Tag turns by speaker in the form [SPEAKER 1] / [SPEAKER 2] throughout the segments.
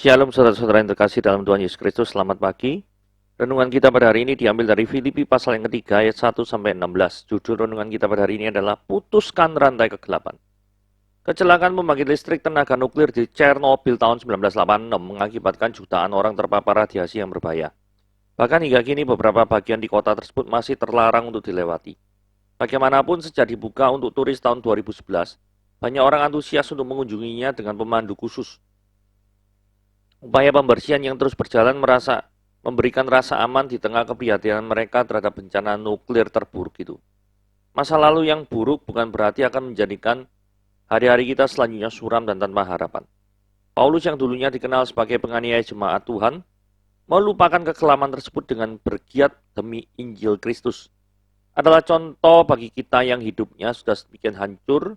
[SPEAKER 1] Shalom saudara-saudara yang terkasih dalam Tuhan Yesus Kristus, selamat pagi. Renungan kita pada hari ini diambil dari Filipi pasal yang ketiga ayat 1-16. Judul renungan kita pada hari ini adalah putuskan rantai kegelapan. Kecelakaan pembangkit listrik tenaga nuklir di Chernobyl tahun 1986 mengakibatkan jutaan orang terpapar radiasi yang berbahaya. Bahkan hingga kini beberapa bagian di kota tersebut masih terlarang untuk dilewati. Bagaimanapun sejak dibuka untuk turis tahun 2011, banyak orang antusias untuk mengunjunginya dengan pemandu khusus. Upaya pembersihan yang terus berjalan memberikan rasa aman di tengah keprihatinan mereka terhadap bencana nuklir terburuk itu. Masa lalu yang buruk bukan berarti akan menjadikan hari-hari kita selanjutnya suram dan tanpa harapan. Paulus yang dulunya dikenal sebagai penganiaya jemaat Tuhan, melupakan kekelaman tersebut dengan bergiat demi Injil Kristus. Adalah contoh bagi kita yang hidupnya sudah sedemikian hancur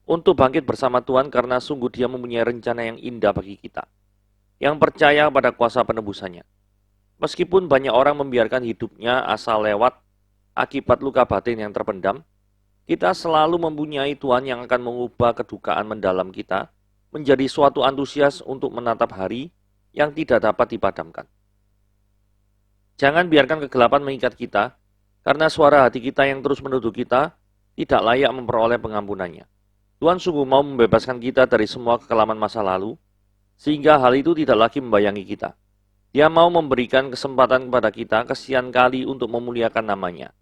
[SPEAKER 1] untuk bangkit bersama Tuhan karena sungguh Dia mempunyai rencana yang indah bagi kita, yang percaya pada kuasa penebusannya. Meskipun banyak orang membiarkan hidupnya asal lewat akibat luka batin yang terpendam, kita selalu mempunyai Tuhan yang akan mengubah kedukaan mendalam kita menjadi suatu antusias untuk menatap hari yang tidak dapat dipadamkan. Jangan biarkan kegelapan mengikat kita, karena suara hati kita yang terus menuduh kita tidak layak memperoleh pengampunannya. Tuhan sungguh mau membebaskan kita dari semua kekelaman masa lalu, sehingga hal itu tidak lagi membayangi kita. Dia mau memberikan kesempatan kepada kita kesekian kali untuk memuliakan namanya.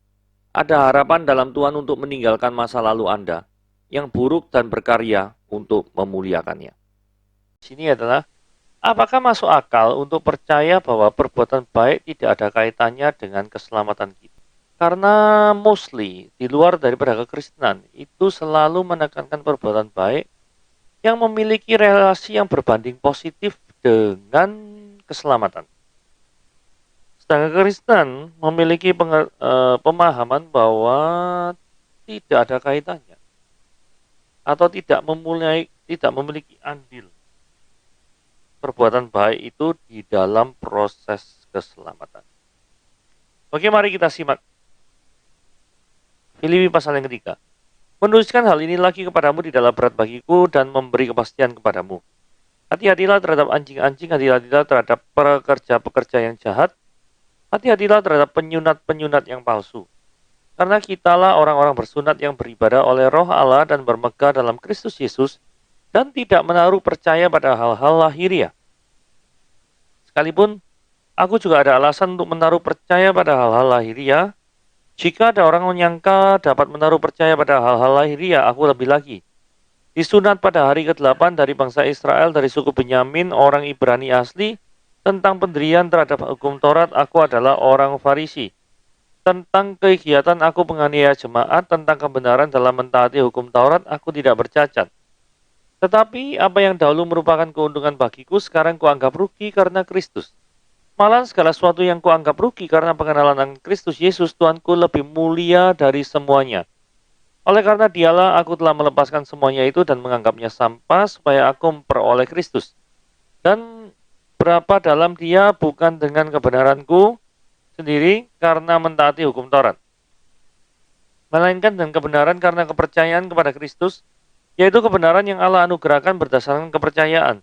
[SPEAKER 1] Ada harapan dalam Tuhan untuk meninggalkan masa lalu Anda yang buruk dan berkarya untuk memuliakannya. Sini adalah, apakah masuk akal untuk percaya bahwa perbuatan baik tidak ada kaitannya dengan keselamatan kita? Karena mostly di luar daripada kekristenan itu selalu menekankan perbuatan baik yang memiliki relasi yang berbanding positif dengan keselamatan. Sedangkan Kristen memiliki pemahaman bahwa tidak ada kaitannya atau tidak memiliki andil perbuatan baik itu di dalam proses keselamatan. Oke, mari kita simak Filipi pasal yang ketiga. Menuliskan hal ini lagi kepadamu di dalam berat bagiku dan memberi kepastian kepadamu. Hati-hatilah terhadap anjing-anjing, hati-hatilah terhadap pekerja-pekerja yang jahat, hati-hatilah terhadap penyunat-penyunat yang palsu. Karena kitalah orang-orang bersunat yang beribadah oleh roh Allah dan bermegah dalam Kristus Yesus dan tidak menaruh percaya pada hal-hal lahiriah. Sekalipun aku juga ada alasan untuk menaruh percaya pada hal-hal lahiriah. Jika ada orang menyangka dapat menaruh percaya pada hal-hal lahiriah, aku lebih lagi. Disunat pada hari ke-8 dari bangsa Israel dari suku Benyamin, orang Ibrani asli, tentang pendirian terhadap hukum Taurat, aku adalah orang Farisi. Tentang kegiatan aku penganiaya jemaat, tentang kebenaran dalam mentaati hukum Taurat, aku tidak bercacat. Tetapi apa yang dahulu merupakan keuntungan bagiku, sekarang kuanggap rugi karena Kristus. Malah segala sesuatu yang kuanggap rugi karena pengenalan akan Kristus Yesus Tuhanku lebih mulia dari semuanya. Oleh karena dialah aku telah melepaskan semuanya itu dan menganggapnya sampah supaya aku memperoleh Kristus. Dan berapa dalam dia bukan dengan kebenaranku sendiri karena mentaati hukum Taurat, melainkan dengan kebenaran karena kepercayaan kepada Kristus, yaitu kebenaran yang Allah anugerahkan berdasarkan kepercayaan.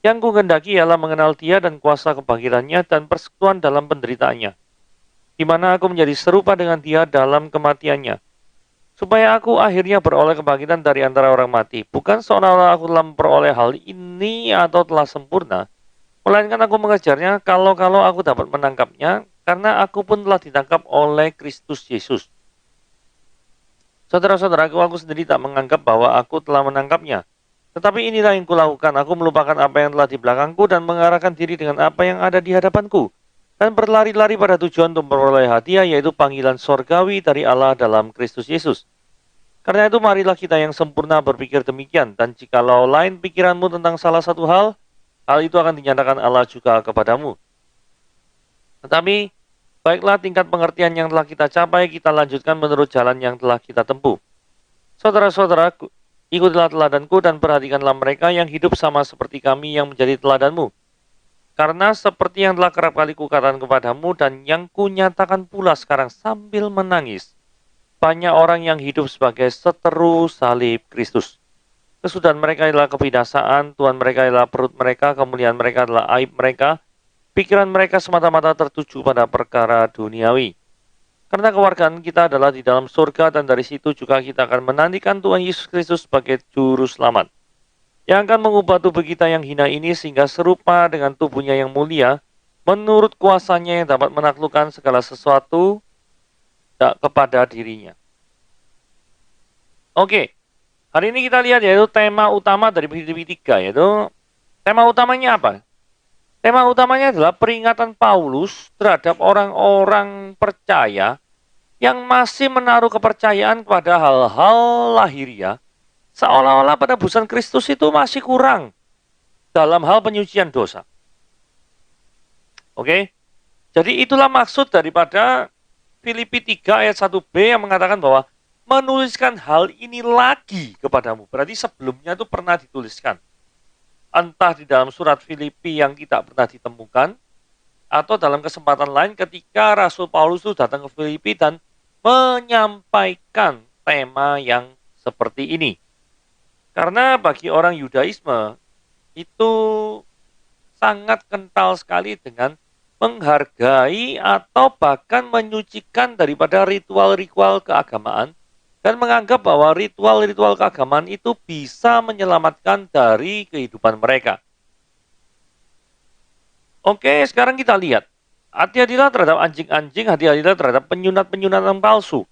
[SPEAKER 1] Yang kuhendaki ialah mengenal Dia dan kuasa kebangkitannya dan persekutuan dalam penderitaannya, di mana aku menjadi serupa dengan Dia dalam kematiannya, supaya aku akhirnya beroleh kebangkitan dari antara orang mati. Bukan seolah-olah aku telah memperoleh hal ini atau telah sempurna, melainkan aku mengejarnya kalau aku dapat menangkapnya, karena aku pun telah ditangkap oleh Kristus Yesus. Saudara-saudaraku, aku sendiri tak menganggap bahwa aku telah menangkapnya. Tetapi inilah yang kulakukan, aku melupakan apa yang telah di belakangku dan mengarahkan diri dengan apa yang ada di hadapanku. Dan berlari-lari pada tujuan untuk memperoleh hadiah, yaitu panggilan sorgawi dari Allah dalam Kristus Yesus. Karena itu marilah kita yang sempurna berpikir demikian, dan jikalau lain pikiranmu tentang salah satu hal itu akan dinyatakan Allah juga kepadamu. Tetapi, baiklah tingkat pengertian yang telah kita capai, kita lanjutkan menurut jalan yang telah kita tempuh. Saudara-saudaraku, ikutilah teladanku dan perhatikanlah mereka yang hidup sama seperti kami yang menjadi teladanmu. Karena seperti yang telah kerap kali kukatakan kepadamu dan yang kunyatakan pula sekarang sambil menangis, banyak orang yang hidup sebagai seteru salib Kristus. Kesudahan mereka adalah kebinasaan, Tuhan mereka adalah perut mereka, kemuliaan mereka adalah aib mereka, pikiran mereka semata-mata tertuju pada perkara duniawi. Karena kewargaan kita adalah di dalam surga dan dari situ juga kita akan menantikan Tuhan Yesus Kristus sebagai juru selamat, yang akan mengubah tubuh kita yang hina ini sehingga serupa dengan tubuhnya yang mulia, menurut kuasanya yang dapat menaklukkan segala sesuatu kepada dirinya. Oke, hari ini kita lihat yaitu tema utama dari Filipi 3, yaitu tema utamanya apa? Tema utamanya adalah peringatan Paulus terhadap orang-orang percaya yang masih menaruh kepercayaan kepada hal-hal lahiriah, seolah-olah penebusan Kristus itu masih kurang dalam hal penyucian dosa. Oke, jadi itulah maksud daripada Filipi 3 ayat 1b yang mengatakan bahwa menuliskan hal ini lagi kepadamu. Berarti sebelumnya itu pernah dituliskan. Entah di dalam surat Filipi yang tidak pernah ditemukan, atau dalam kesempatan lain ketika Rasul Paulus itu datang ke Filipi dan menyampaikan tema yang seperti ini. Karena bagi orang Yudaisme itu sangat kental sekali dengan menghargai atau bahkan menyucikan daripada ritual-ritual keagamaan, dan menganggap bahwa ritual-ritual keagamaan itu bisa menyelamatkan dari kehidupan mereka. Oke, sekarang kita lihat. Hati-hatilah terhadap anjing-anjing, hati-hatilah terhadap penyunat-penyunatan palsu.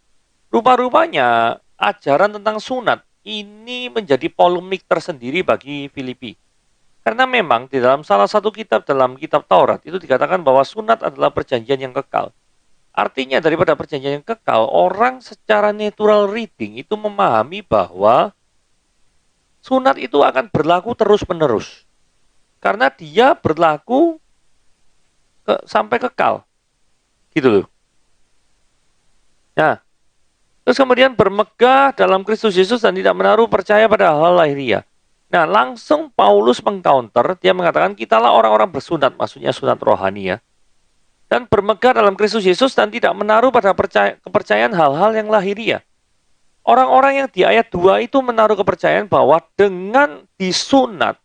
[SPEAKER 1] Rupa-rupanya, ajaran tentang sunat ini menjadi polemik tersendiri bagi Filipi. Karena memang di dalam salah satu kitab dalam kitab Taurat itu dikatakan bahwa sunat adalah perjanjian yang kekal. Artinya daripada perjanjian yang kekal, orang secara natural reading itu memahami bahwa sunat itu akan berlaku terus-menerus. Karena dia berlaku sampai kekal. Gitu loh. Nah, terus kemudian bermegah dalam Kristus Yesus dan tidak menaruh percaya pada hal lahiriah. Nah, langsung Paulus mengcounter, dia mengatakan kitalah orang-orang bersunat, maksudnya sunat rohani ya. Dan bermegah dalam Kristus Yesus dan tidak menaruh pada kepercayaan hal-hal yang lahiriah. Orang-orang yang di ayat 2 itu menaruh kepercayaan bahwa dengan disunat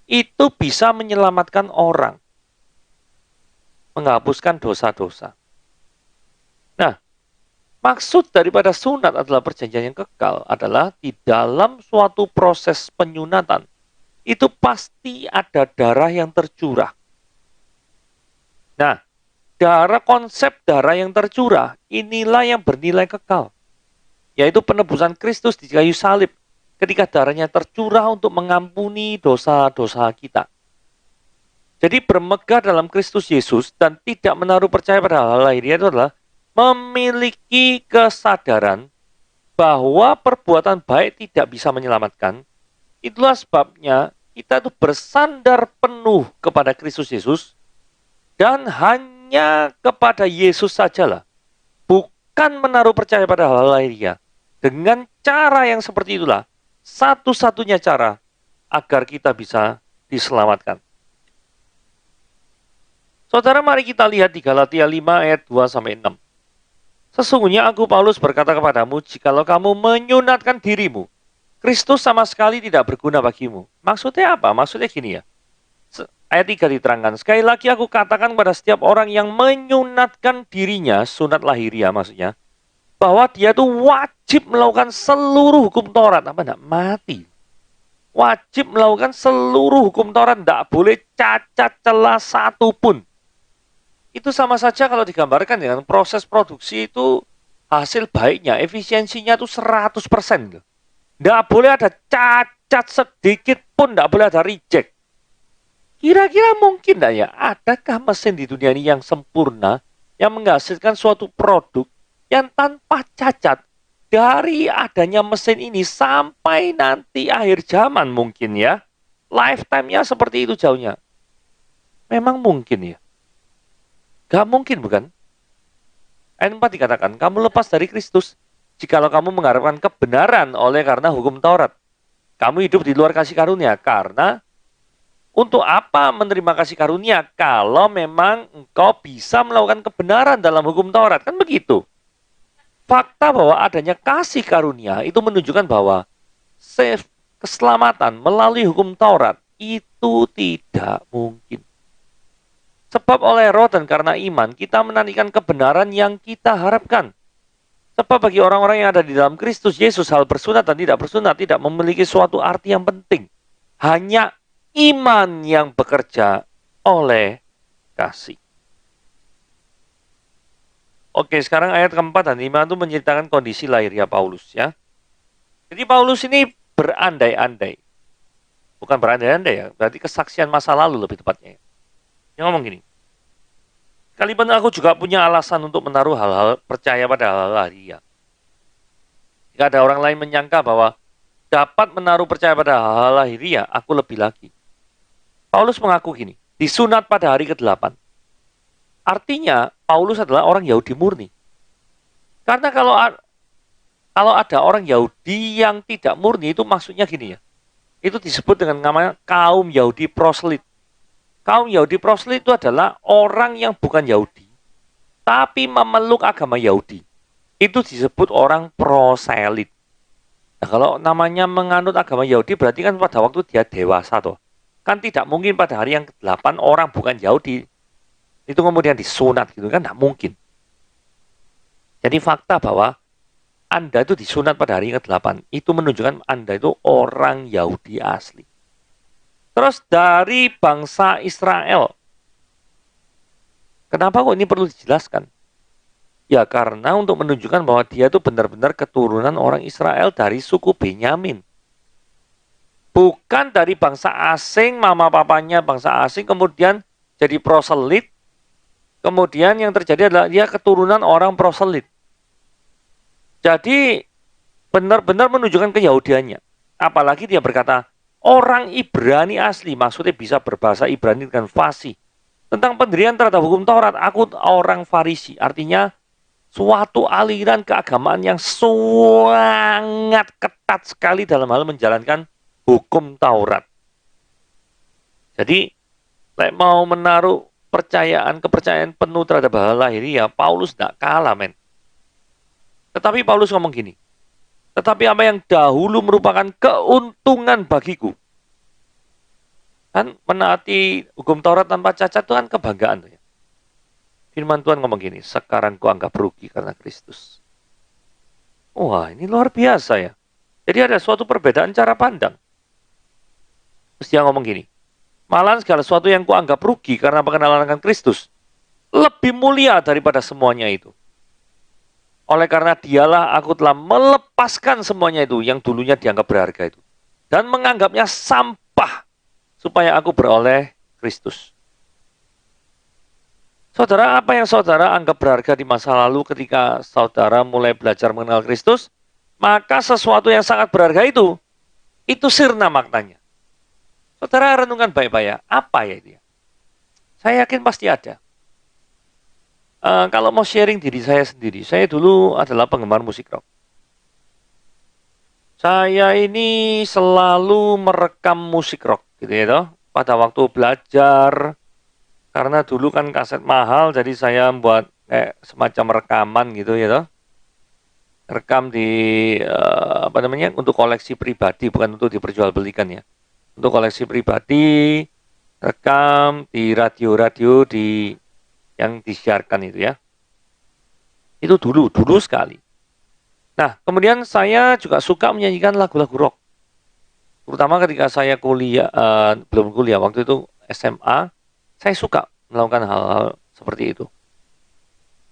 [SPEAKER 1] itu bisa menyelamatkan orang, menghapuskan dosa-dosa. Nah, maksud daripada sunat adalah perjanjian yang kekal adalah di dalam suatu proses penyunatan itu pasti ada darah yang tercurah. Nah, konsep darah yang tercurah inilah yang bernilai kekal, yaitu penebusan Kristus di kayu salib ketika darahnya tercurah untuk mengampuni dosa-dosa kita. Jadi bermegah dalam Kristus Yesus dan tidak menaruh percaya pada hal lahiriah itu adalah memiliki kesadaran bahwa perbuatan baik tidak bisa menyelamatkan. Itulah sebabnya kita itu bersandar penuh kepada Kristus Yesus dan hanya kepada Yesus sajalah. Bukan menaruh percaya pada hal lahiriah. Dengan cara yang seperti itulah satu-satunya cara agar kita bisa diselamatkan. Saudara, mari kita lihat di Galatia 5 ayat 2-6. Sesungguhnya aku Paulus berkata kepadamu, jikalau kamu menyunatkan dirimu, Kristus sama sekali tidak berguna bagimu. Maksudnya apa? Maksudnya gini ya. Ayat 3 diterangkan, sekali lagi aku katakan kepada setiap orang yang menyunatkan dirinya, sunat lahiriah maksudnya, bahwa dia tuh wajib melakukan seluruh hukum Taurat. Apa enggak? Mati. Wajib melakukan seluruh hukum Taurat. Enggak boleh cacat celah satu pun. Itu sama saja kalau digambarkan dengan proses produksi itu hasil baiknya, efisiensinya itu 100%. Enggak boleh ada cacat sedikit pun, enggak boleh ada reject. Kira-kira mungkin enggak ya, adakah mesin di dunia ini yang sempurna, yang menghasilkan suatu produk yang tanpa cacat dari adanya mesin ini sampai nanti akhir zaman mungkin ya. Lifetime-nya seperti itu jauhnya. Memang mungkin ya? Gak mungkin bukan? Ayat 4 dikatakan, kamu lepas dari Kristus jikalau kamu mengharapkan kebenaran oleh karena hukum Taurat. Kamu hidup di luar kasih karunia karena untuk apa menerima kasih karunia kalau memang engkau bisa melakukan kebenaran dalam hukum Taurat? Kan begitu. Fakta bahwa adanya kasih karunia itu menunjukkan bahwa keselamatan melalui hukum Taurat itu tidak mungkin. Sebab oleh roh dan karena iman, kita menantikan kebenaran yang kita harapkan. Sebab bagi orang-orang yang ada di dalam Kristus Yesus, hal bersunat dan tidak bersunat tidak memiliki suatu arti yang penting. Hanya iman yang bekerja oleh kasih. Oke, sekarang ayat keempat dan lima itu menceritakan kondisi lahirnya Paulus ya. Jadi Paulus ini berandai-andai. Bukan berandai-andai ya, berarti kesaksian masa lalu lebih tepatnya. Dia ngomong gini, sekalipun aku juga punya alasan untuk menaruh hal-hal percaya pada hal-hal lahiriah. Jika ada orang lain menyangka bahwa dapat menaruh percaya pada hal-hal lahiriah, aku lebih lagi. Paulus mengaku gini, disunat pada hari ke-8. Artinya, Paulus adalah orang Yahudi murni. Karena kalau ada orang Yahudi yang tidak murni, itu maksudnya gini ya. Itu disebut dengan namanya kaum Yahudi proselyt. Kaum Yahudi proselyt itu adalah orang yang bukan Yahudi, tapi memeluk agama Yahudi. Itu disebut orang proselit. Nah, kalau namanya menganut agama Yahudi, berarti kan pada waktu dia dewasa toh. Kan tidak mungkin pada hari yang ke-8 orang bukan Yahudi itu kemudian disunat gitu kan, tidak mungkin. Jadi fakta bahwa Anda itu disunat pada hari yang ke-8, itu menunjukkan Anda itu orang Yahudi asli. Terus dari bangsa Israel. Kenapa kok ini perlu dijelaskan? Ya karena untuk menunjukkan bahwa dia itu benar-benar keturunan orang Israel dari suku Benyamin. Bukan dari bangsa asing, mama papanya bangsa asing, kemudian jadi proselit. Kemudian yang terjadi adalah dia keturunan orang proselit. Jadi benar-benar menunjukkan keyahudiannya. Apalagi dia berkata, orang Ibrani asli, maksudnya bisa berbahasa Ibrani dengan fasih. Tentang pendirian terhadap hukum Taurat, aku orang Farisi. Artinya, suatu aliran keagamaan yang sangat ketat sekali dalam hal menjalankan hukum Taurat. Jadi, mau menaruh kepercayaan penuh terhadap hal lahiriah, Paulus tidak kalah, men. Tetapi Paulus ngomong gini, tetapi apa yang dahulu merupakan keuntungan bagiku. Kan menaati hukum Taurat tanpa cacat itu kan kebanggaan. Ya. Firman Tuhan ngomong gini, sekarang ku anggap rugi karena Kristus. Wah, ini luar biasa ya. Jadi ada suatu perbedaan cara pandang. Terus dia ngomong gini, malahan segala sesuatu yang ku anggap rugi karena pengenalan akan Kristus, lebih mulia daripada semuanya itu. Oleh karena dialah aku telah melepaskan semuanya itu yang dulunya dianggap berharga itu. Dan menganggapnya sampah supaya aku beroleh Kristus. Saudara, apa yang saudara anggap berharga di masa lalu ketika saudara mulai belajar mengenal Kristus, maka sesuatu yang sangat berharga itu sirna maknanya. Saudara renungkan baik-baik ya, apa ya itu ya? Saya yakin pasti ada. Kalau mau sharing diri saya sendiri, saya dulu adalah penggemar musik rock. Saya ini selalu merekam musik rock, gitu ya toh. Pada waktu belajar, karena dulu kan kaset mahal, jadi saya buat semacam rekaman gitu ya toh. Rekam di untuk koleksi pribadi, bukan untuk diperjualbelikan ya. Untuk koleksi pribadi, rekam di radio-radio yang disiarkan itu ya. Itu dulu sekali. Nah, kemudian saya juga suka menyanyikan lagu-lagu rock. Terutama ketika saya belum kuliah, waktu itu SMA, saya suka melakukan hal-hal seperti itu.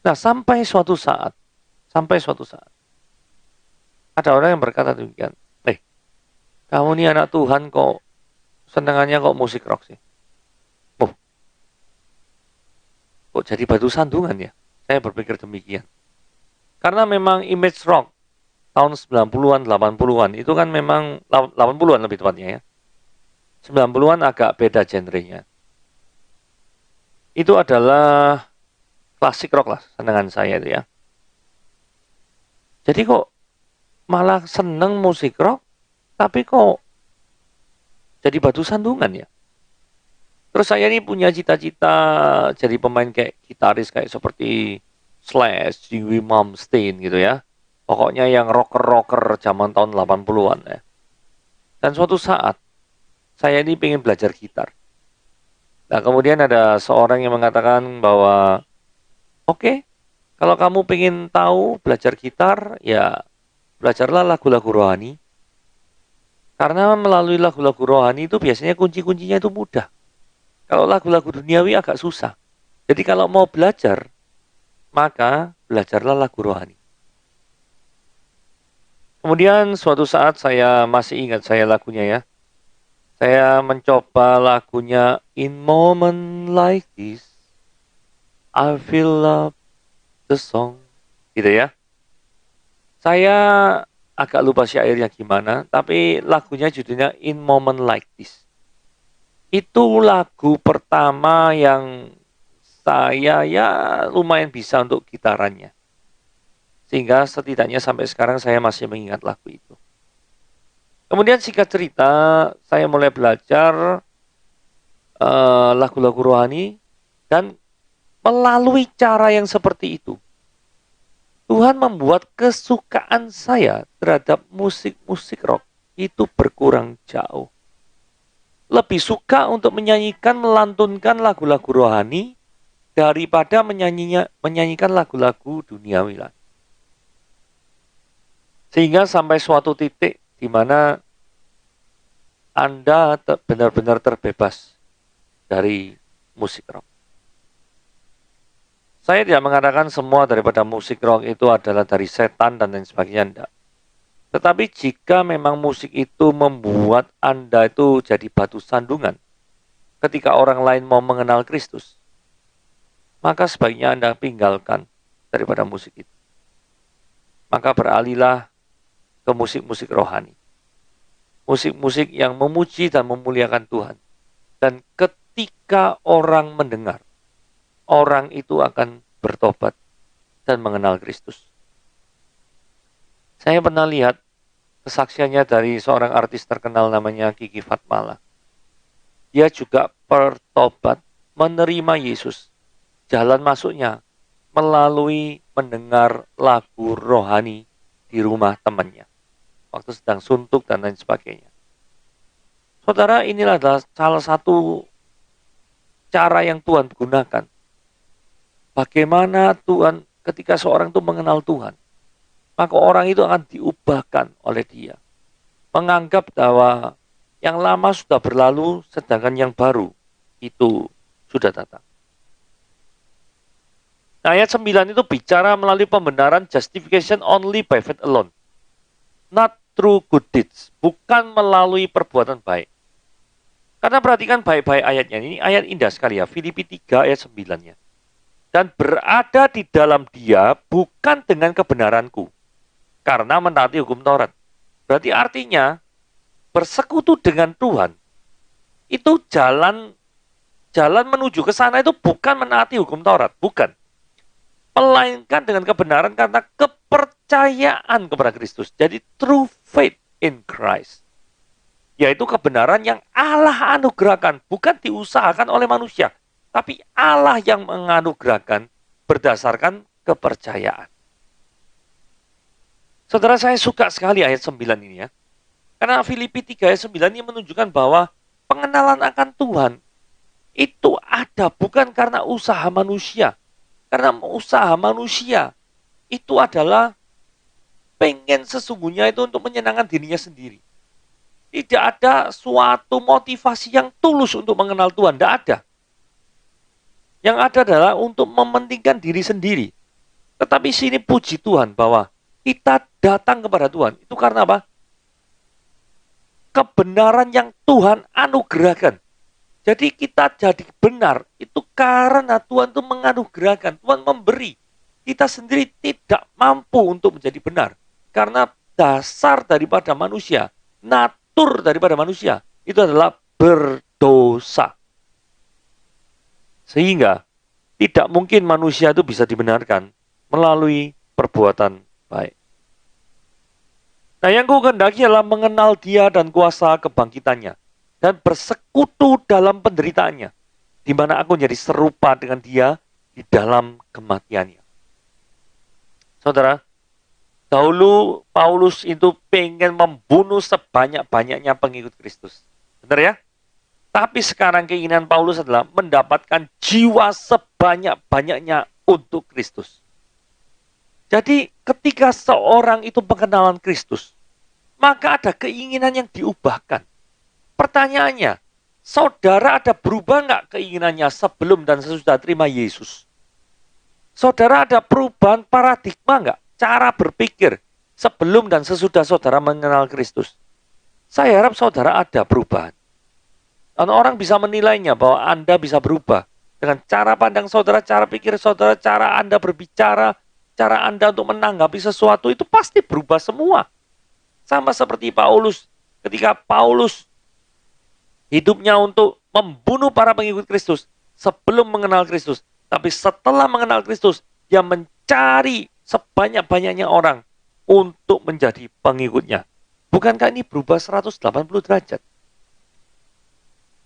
[SPEAKER 1] Nah, sampai suatu saat, ada orang yang berkata demikian, kamu ini anak Tuhan kok, senangannya kok musik rock sih. Kok jadi batu sandungan ya? Saya berpikir demikian. Karena memang image rock tahun 90-an, 80-an itu kan memang 80-an lebih tepatnya ya. 90-an agak beda genrenya. Itu adalah klasik rock lah, senangan saya itu ya. Jadi kok malah seneng musik rock, tapi kok jadi batu sandungan ya? Terus saya ini punya cita-cita jadi pemain kayak gitaris kayak seperti Slash, Joey Malmsteen gitu ya. Pokoknya yang rocker-rocker zaman tahun 80-an ya. Dan suatu saat, saya ini pengen belajar gitar. Nah, kemudian ada seorang yang mengatakan bahwa, oke, kalau kamu pengen tahu belajar gitar, ya belajarlah lagu-lagu rohani. Karena melalui lagu-lagu rohani itu biasanya kunci-kuncinya itu mudah. Kalau lagu-lagu duniawi agak susah. Jadi kalau mau belajar, maka belajarlah lagu rohani. Kemudian suatu saat saya masih ingat saya lagunya ya. Saya mencoba lagunya In Moment Like This, I Feel Love the Song. Gitu ya. Saya agak lupa syairnya gimana, tapi lagunya judulnya In Moment Like This. Itu lagu pertama yang saya ya lumayan bisa untuk gitarannya. Sehingga setidaknya sampai sekarang saya masih mengingat lagu itu. Kemudian singkat cerita, saya mulai belajar lagu-lagu rohani dan melalui cara yang seperti itu, Tuhan membuat kesukaan saya terhadap musik-musik rock itu berkurang jauh. Lebih suka untuk menyanyikan, melantunkan lagu-lagu rohani daripada menyanyikan lagu-lagu duniawi lah. Sehingga sampai suatu titik di mana Anda benar-benar terbebas dari musik rock. Saya tidak mengatakan semua daripada musik rock itu adalah dari setan dan lain sebagainya, enggak. Tetapi jika memang musik itu membuat Anda itu jadi batu sandungan ketika orang lain mau mengenal Kristus, maka sebaiknya Anda tinggalkan daripada musik itu. Maka beralihlah ke musik-musik rohani. Musik-musik yang memuji dan memuliakan Tuhan. Dan ketika orang mendengar, orang itu akan bertobat dan mengenal Kristus. Saya pernah lihat kesaksiannya dari seorang artis terkenal namanya Kiki Fatmala. Dia juga bertobat, menerima Yesus. Jalan masuknya melalui mendengar lagu rohani di rumah temannya. Waktu sedang suntuk dan lain sebagainya. Saudara, inilah adalah salah satu cara yang Tuhan gunakan. Bagaimana Tuhan ketika seorang itu mengenal Tuhan, maka orang itu akan diubahkan oleh dia. Menganggap bahwa yang lama sudah berlalu, sedangkan yang baru itu sudah datang. Nah, ayat 9 itu bicara melalui pembenaran justification only by faith alone. Not through good deeds. Bukan melalui perbuatan baik. Karena perhatikan baik-baik ayatnya. Ini ayat indah sekali ya. Filipi 3 ayat 9-nya. Dan berada di dalam dia bukan dengan kebenaranku. Karena mentaati hukum Taurat. Berarti artinya bersekutu dengan Tuhan. Itu jalan menuju ke sana itu bukan menaati hukum Taurat. Bukan. Melainkan dengan kebenaran karena kepercayaan kepada Kristus. Jadi true faith in Christ. Yaitu kebenaran yang Allah anugerahkan. Bukan diusahakan oleh manusia. Tapi Allah yang menganugerahkan berdasarkan kepercayaan. Saudara, saya suka sekali ayat 9 ini ya. Karena Filipi 3 ayat 9 ini menunjukkan bahwa pengenalan akan Tuhan itu ada bukan karena usaha manusia. Karena usaha manusia itu adalah pengen sesungguhnya itu untuk menyenangkan dirinya sendiri. Tidak ada suatu motivasi yang tulus untuk mengenal Tuhan. Tidak ada. Yang ada adalah untuk mementingkan diri sendiri. Tetapi sini puji Tuhan bahwa kita datang kepada Tuhan. Itu karena apa? Kebenaran yang Tuhan anugerahkan. Jadi kita jadi benar. Itu karena Tuhan itu menganugerahkan. Tuhan memberi. Kita sendiri tidak mampu untuk menjadi benar. Karena dasar daripada manusia, natur daripada manusia, itu adalah berdosa. Sehingga tidak mungkin manusia itu bisa dibenarkan melalui perbuatan baik. Nah, yang ku kehendaki adalah mengenal dia dan kuasa kebangkitannya. Dan bersekutu dalam penderitaannya. Di mana aku menjadi serupa dengan dia di dalam kematiannya. Saudara, Dahulu Paulus itu pengen membunuh sebanyak-banyaknya pengikut Kristus. Benar ya? Tapi sekarang keinginan Paulus adalah mendapatkan jiwa sebanyak-banyaknya untuk Kristus. Jadi ketika seorang itu pengenalan Kristus, maka ada keinginan yang diubahkan. Pertanyaannya, saudara ada berubah nggak keinginannya sebelum dan sesudah terima Yesus? Saudara ada perubahan paradigma nggak? Cara berpikir sebelum dan sesudah saudara mengenal Kristus? Saya harap saudara ada perubahan. Dan orang bisa menilainya bahwa Anda bisa berubah. Dengan cara pandang saudara, cara pikir saudara, cara Anda berbicara, cara Anda untuk menanggapi sesuatu itu pasti berubah semua. Sama seperti Paulus. Ketika Paulus hidupnya untuk membunuh para pengikut Kristus sebelum mengenal Kristus. Tapi setelah mengenal Kristus, dia mencari sebanyak-banyaknya orang untuk menjadi pengikutnya. Bukankah ini berubah 180 derajat?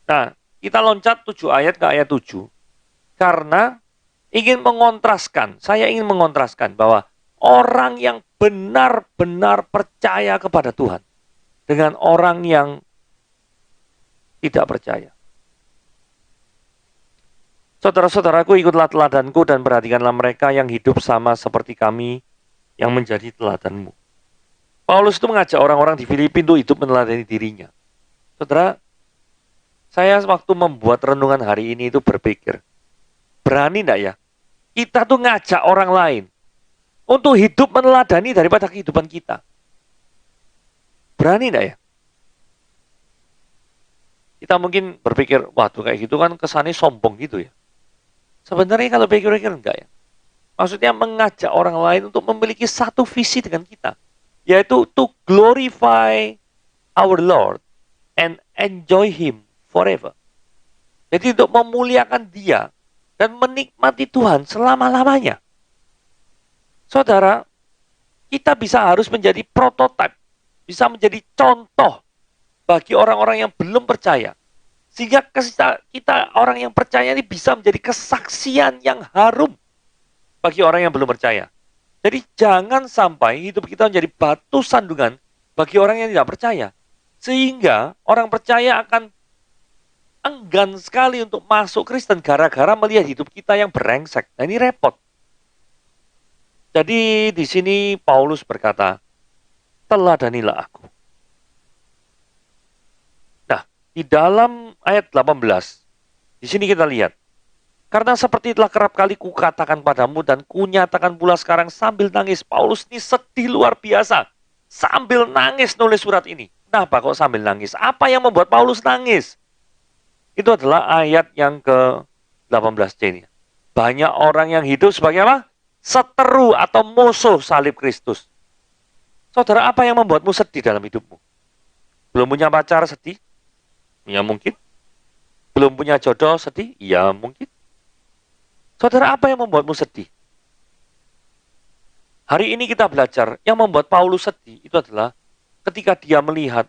[SPEAKER 1] Nah, kita loncat 7 ayat ke ayat 7. Karena saya ingin mengontraskan bahwa orang yang benar-benar percaya kepada Tuhan dengan orang yang tidak percaya. Saudara-saudaraku, ikutlah teladanku dan perhatikanlah mereka yang hidup sama seperti kami yang menjadi teladanmu. Paulus itu mengajak orang-orang di Filipi untuk hidup meneladani dirinya. Saudara, saya waktu membuat renungan hari ini itu berpikir, berani enggak ya? Kita tuh ngajak orang lain untuk hidup meneladani daripada kehidupan kita. Berani enggak ya? Kita mungkin berpikir, waduh kayak gitu kan kesannya sombong gitu ya. Sebenarnya kalau pikir-pikir enggak ya. Maksudnya mengajak orang lain untuk memiliki satu visi dengan kita. Yaitu to glorify our Lord and enjoy Him forever. Jadi untuk memuliakan Dia dan menikmati Tuhan selama-lamanya. Saudara, kita harus menjadi prototipe, bisa menjadi contoh bagi orang-orang yang belum percaya. Sehingga kita orang yang percaya ini bisa menjadi kesaksian yang harum bagi orang yang belum percaya. Jadi jangan sampai hidup kita menjadi batu sandungan bagi orang yang tidak percaya. Sehingga orang percaya akan enggan sekali untuk masuk Kristen gara-gara melihat hidup kita yang berengsek. Nah, ini repot. Jadi di sini Paulus berkata, teladanilah aku. Nah, di dalam ayat 18, di sini kita lihat, karena seperti telah kerap kali kukatakan padamu dan kunyatakan pula sekarang sambil nangis. Paulus ini sedih luar biasa. Sambil nangis nulis surat ini. Kenapa kok sambil nangis? Apa yang membuat Paulus nangis? Itu adalah ayat yang ke-18C ini. Banyak orang yang hidup sebagai apa? Seteru atau musuh salib Kristus. Saudara, apa yang membuatmu sedih dalam hidupmu? Belum punya pacar sedih? Ya mungkin. Belum punya jodoh sedih? Ya mungkin. Saudara, apa yang membuatmu sedih? Hari ini kita belajar yang membuat Paulus sedih itu adalah ketika dia melihat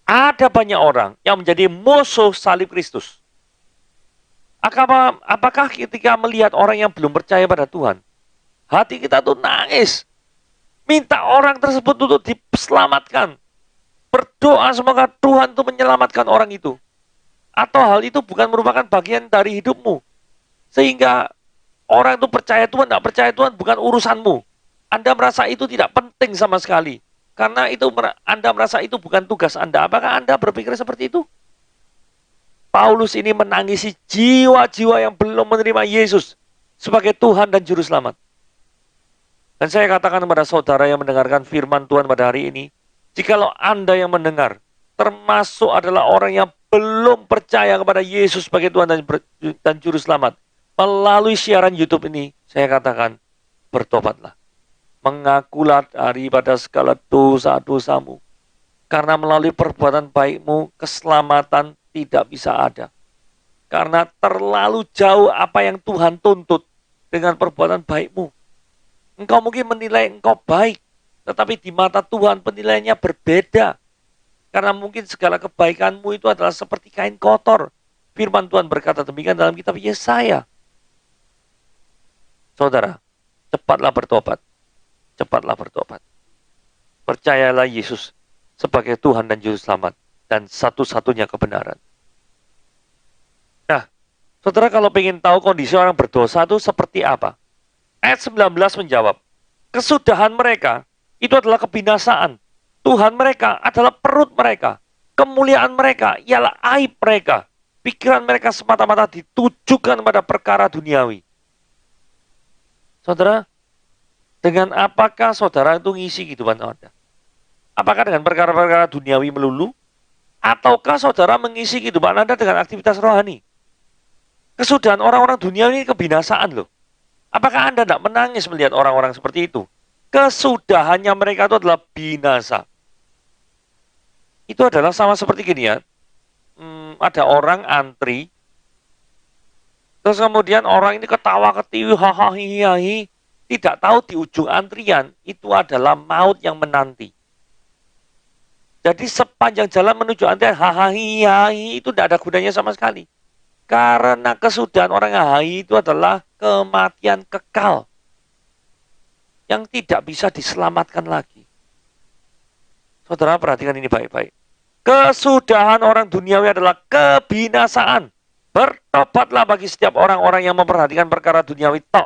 [SPEAKER 1] ada banyak orang yang menjadi musuh salib Kristus. Apakah ketika melihat orang yang belum percaya pada Tuhan, hati kita tuh nangis, minta orang tersebut untuk diselamatkan, berdoa semoga Tuhan tuh menyelamatkan orang itu, atau hal itu bukan merupakan bagian dari hidupmu, sehingga orang itu percaya Tuhan, tidak percaya Tuhan bukan urusanmu. Anda merasa itu tidak penting sama sekali. Karena itu Anda merasa itu bukan tugas Anda. Apakah Anda berpikir seperti itu? Paulus ini menangisi jiwa-jiwa yang belum menerima Yesus sebagai Tuhan dan Juru Selamat. Dan saya katakan kepada saudara yang mendengarkan firman Tuhan pada hari ini, jikalau Anda yang mendengar, termasuk adalah orang yang belum percaya kepada Yesus sebagai Tuhan dan Juru Selamat, melalui siaran YouTube ini, saya katakan, bertobatlah. Mengakulah daripada segala dosa-dosamu. Karena melalui perbuatan baikmu, keselamatan tidak bisa ada. Karena terlalu jauh apa yang Tuhan tuntut dengan perbuatan baikmu. Engkau mungkin menilai engkau baik, tetapi di mata Tuhan penilaiannya berbeda. Karena mungkin segala kebaikanmu itu adalah seperti kain kotor. Firman Tuhan berkata demikian dalam kitab Yesaya. Saudara, cepatlah bertobat. Cepatlah bertobat. Percayalah Yesus sebagai Tuhan dan Juru Selamat dan satu-satunya kebenaran. Nah, saudara kalau ingin tahu kondisi orang berdosa itu seperti apa? Ayat 19 menjawab, kesudahan mereka itu adalah kebinasaan. Tuhan mereka adalah perut mereka. Kemuliaan mereka ialah aib mereka. Pikiran mereka semata-mata ditujukan pada perkara duniawi. Saudara, dengan apakah saudara itu ngisi kehidupan Anda? Apakah dengan perkara-perkara duniawi melulu? Ataukah saudara mengisi kehidupan Anda dengan aktivitas rohani? Kesudahan orang-orang dunia ini kebinasaan loh. Apakah Anda tidak menangis melihat orang-orang seperti itu? Kesudahannya mereka itu adalah binasa. Itu adalah sama seperti gini ya. Ada orang antri, terus kemudian orang ini ketawa-ketiwi, hahaha, hihihi, tidak tahu di ujung antrian itu adalah maut yang menanti. Jadi sepanjang jalan menuju antrian, hahaha, hihihi, itu tidak ada gunanya sama sekali. Karena kesudahan orang hahi itu adalah kematian kekal yang tidak bisa diselamatkan lagi. Saudara perhatikan ini baik-baik. Kesudahan orang duniawi adalah kebinasaan. Bertobatlah bagi setiap orang-orang yang memperhatikan perkara duniawi tok.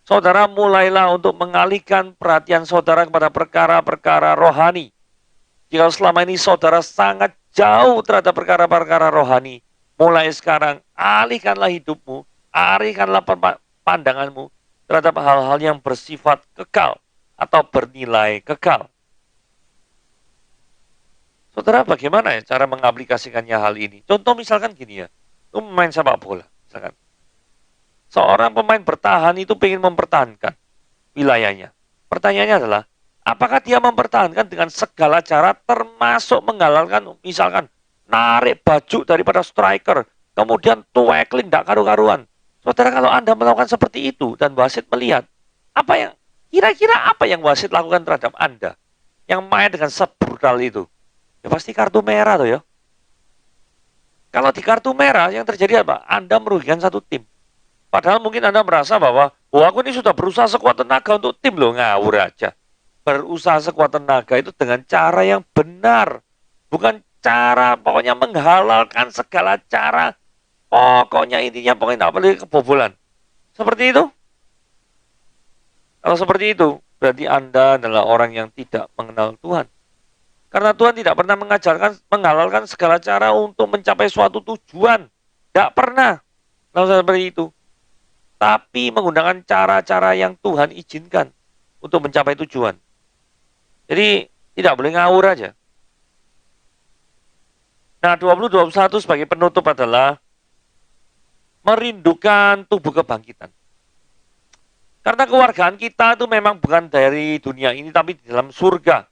[SPEAKER 1] Saudara mulailah untuk mengalihkan perhatian saudara kepada perkara-perkara rohani. Jika selama ini saudara sangat jauh terhadap perkara-perkara rohani, mulai sekarang, alihkanlah hidupmu, alihkanlah pandanganmu terhadap hal-hal yang bersifat kekal atau bernilai kekal. Saudara, bagaimana ya cara mengaplikasikannya hal ini? Contoh misalkan gini ya, lu main sepak bola, misalkan. Seorang pemain bertahan itu ingin mempertahankan wilayahnya. Pertanyaannya adalah, apakah dia mempertahankan dengan segala cara termasuk menghalalkan, misalkan, narik baju daripada striker, kemudian tackling tidak karu-karuan. Saudara, kalau Anda melakukan seperti itu dan wasit melihat, kira-kira apa yang wasit lakukan terhadap Anda yang main dengan sebrutal itu? Ya pasti kartu merah tuh ya. Kalau di kartu merah yang terjadi apa? Anda merugikan satu tim. Padahal mungkin Anda merasa bahwa, aku ini sudah berusaha sekuat tenaga untuk tim loh, ngawur aja. Berusaha sekuat tenaga itu dengan cara yang benar, bukan cara pokoknya menghalalkan segala cara, pokoknya intinya pokoknya tidak boleh kebobolan. Seperti itu. Kalau seperti itu, berarti Anda adalah orang yang tidak mengenal Tuhan. Karena Tuhan tidak pernah mengajarkan menghalalkan segala cara untuk mencapai suatu tujuan. Tidak pernah. Kalau seperti itu. Tapi menggunakan cara-cara yang Tuhan izinkan untuk mencapai tujuan. Jadi tidak boleh ngawur aja. Nah, 2021 sebagai penutup adalah merindukan tubuh kebangkitan. Karena kewargaan kita itu memang bukan dari dunia ini, tapi di dalam surga.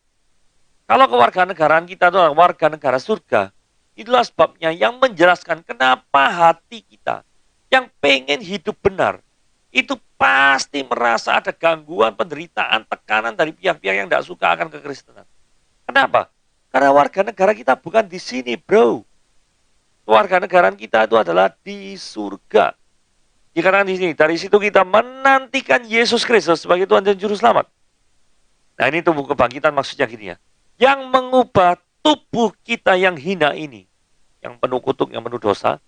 [SPEAKER 1] Kalau kewarganegaraan kita itu adalah warga negara surga, itulah sebabnya yang menjelaskan kenapa hati kita yang pengen hidup benar, itu pasti merasa ada gangguan, penderitaan, tekanan dari pihak-pihak yang tidak suka akan kekristenan. Kenapa? Karena warga negara kita bukan di sini, bro. Warga negara kita itu adalah di surga. Dikatakan di sini, dari situ kita menantikan Yesus Kristus sebagai Tuhan dan Juru Selamat. Nah, ini tubuh kebangkitan maksudnya gini ya. Yang mengubah tubuh kita yang hina ini, yang penuh kutuk, yang penuh dosa,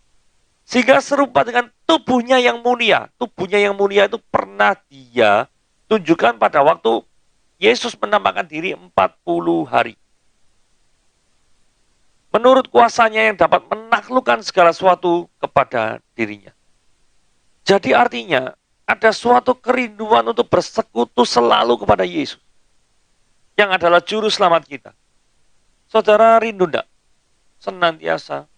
[SPEAKER 1] sehingga serupa dengan tubuhnya yang mulia. Tubuhnya yang mulia itu pernah dia tunjukkan pada waktu Yesus menampakkan diri 40 hari. Menurut kuasanya yang dapat menaklukkan segala sesuatu kepada dirinya. Jadi artinya ada suatu kerinduan untuk bersekutu selalu kepada Yesus. Yang adalah juru selamat kita. Saudara rindu enggak? Senantiasa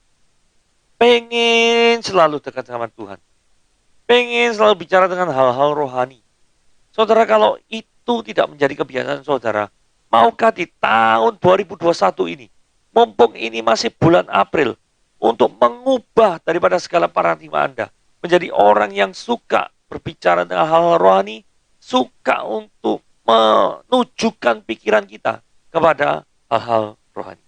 [SPEAKER 1] pengen selalu dekat sama Tuhan. Pengen selalu bicara dengan hal-hal rohani. Saudara, kalau itu tidak menjadi kebiasaan saudara, maukah di tahun 2021 ini, mumpung ini masih bulan April, untuk mengubah daripada segala paradigma Anda, menjadi orang yang suka berbicara dengan hal-hal rohani, suka untuk menunjukkan pikiran kita kepada hal-hal rohani.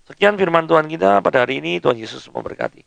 [SPEAKER 1] Sekian firman Tuhan kita pada hari ini. Tuhan Yesus memberkati.